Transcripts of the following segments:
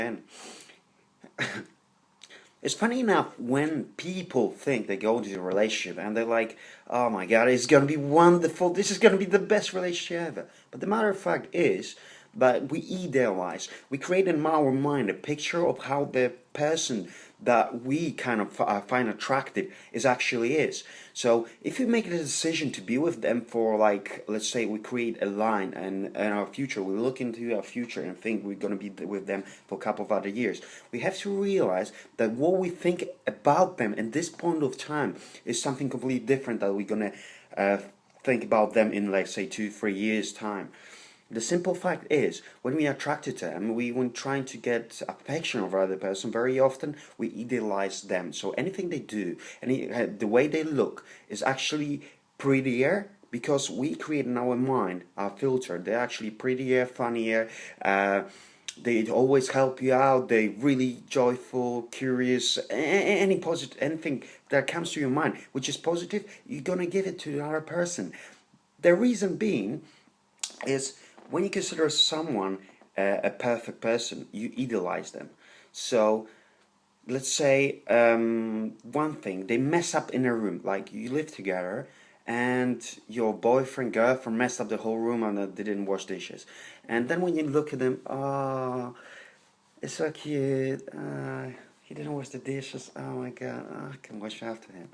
And it's funny enough when people think they go into a relationship and they're like, oh my god, it's gonna be wonderful, this is gonna be the best relationship ever. But the matter of fact is that we idealize, we create in our mind a picture of how the person that we kind of find attractive is actually is. So if you make a decision to be with them for, like, let's say we create a line and in our future, we look into our future and think we're going to be with them for a couple of other years, we have to realize that what we think about them at this point of time is something completely different that we're going to think about them in, like, say 2-3 years time. The simple fact is, when we are attracted to them, when trying to get affection of other person, very often we idealize them. So anything they do, the way they look is actually prettier because we create in our mind a filter. They're actually prettier, funnier. They always help you out. They're really joyful, curious. Any positive, anything that comes to your mind, which is positive, you're gonna give it to the other person. The reason being is, when you consider someone a perfect person, you idealize them. So let's say one thing, they mess up in a room, like you live together and your boyfriend, girlfriend messed up the whole room and they didn't wash dishes. And then when you look at them, oh, it's so cute, he didn't wash the dishes, oh my god, I can wash after him.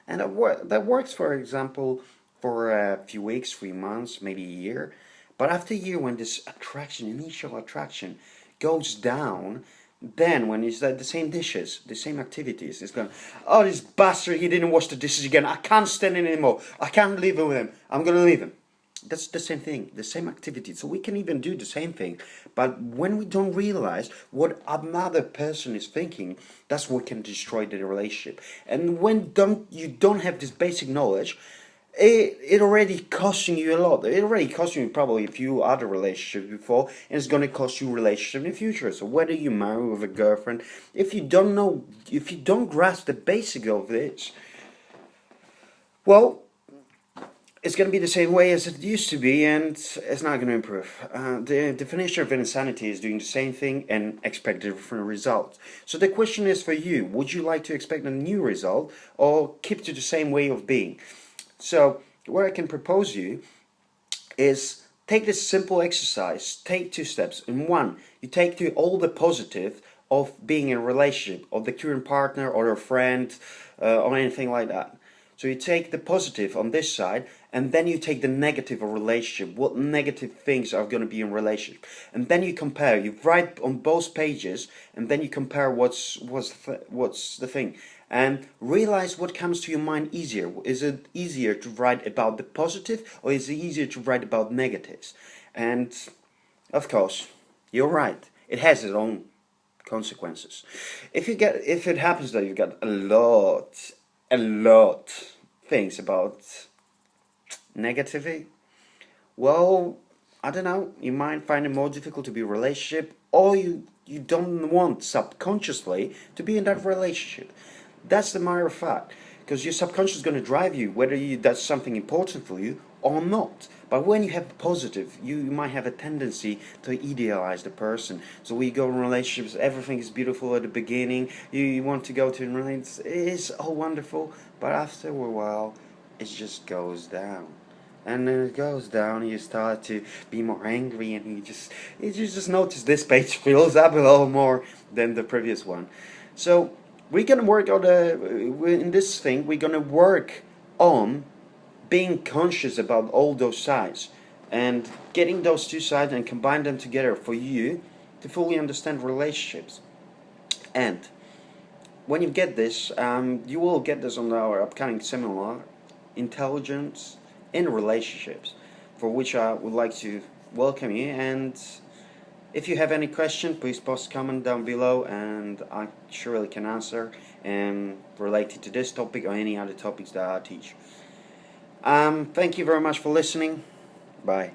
And that works, for example, for a few weeks, 3 months, maybe a year. But after a year, when this initial attraction, goes down, then when it's like the same dishes, the same activities, it's going, oh, this bastard, he didn't wash the dishes again, I can't stand it anymore, I can't live with him, I'm going to leave him. That's the same thing, the same activity. So we can even do the same thing. But when we don't realize what another person is thinking, that's what can destroy the relationship. And when you don't have this basic knowledge, it already costing you a lot. It already cost you probably a few other relationships before, and it's going to cost you relationship in the future. So whether you marry with a girlfriend, if you don't know, if you don't grasp the basic of this, well, it's going to be the same way as it used to be, and it's not going to improve. The definition of insanity is doing the same thing and expect a different result. So the question is for you, would you like to expect a new result or keep to the same way of being? So what I can propose you is take this simple exercise, take 2 steps. In one, you take all the positive of being in a relationship, of the current partner or a friend or anything like that. So you take the positive on this side, and then you take the negative of relationship. What negative things are going to be in relationship, and then you compare. You write on both pages, and then you compare what's the thing, and realize what comes to your mind easier. Is it easier to write about the positive, or is it easier to write about negatives? And of course, you're right. It has its own consequences. If it happens that you've got a lot things about negativity, well, I don't know, you might find it more difficult to be in a relationship, or you don't want subconsciously to be in that relationship. That's the matter of fact, because your subconscious is going to drive you whether that's something important for you or not. But when you have positive, you might have a tendency to idealize the person. So when you go in relationships, everything is beautiful at the beginning. You want to go to relationships, it's all wonderful. But after a while, it just goes down. And then it goes down, and you start to be more angry, and you just notice this page fills up a little more than the previous one. So we're gonna work on in this thing. We're gonna work on being conscious about all those sides and getting those 2 sides and combine them together for you to fully understand relationships. And when you get this, you will get this on our upcoming seminar, Intelligence in Relationships, for which I would like to welcome you. And if you have any question, please post a comment down below, and I surely can answer related to this topic or any other topics that I teach. Thank you very much for listening. Bye.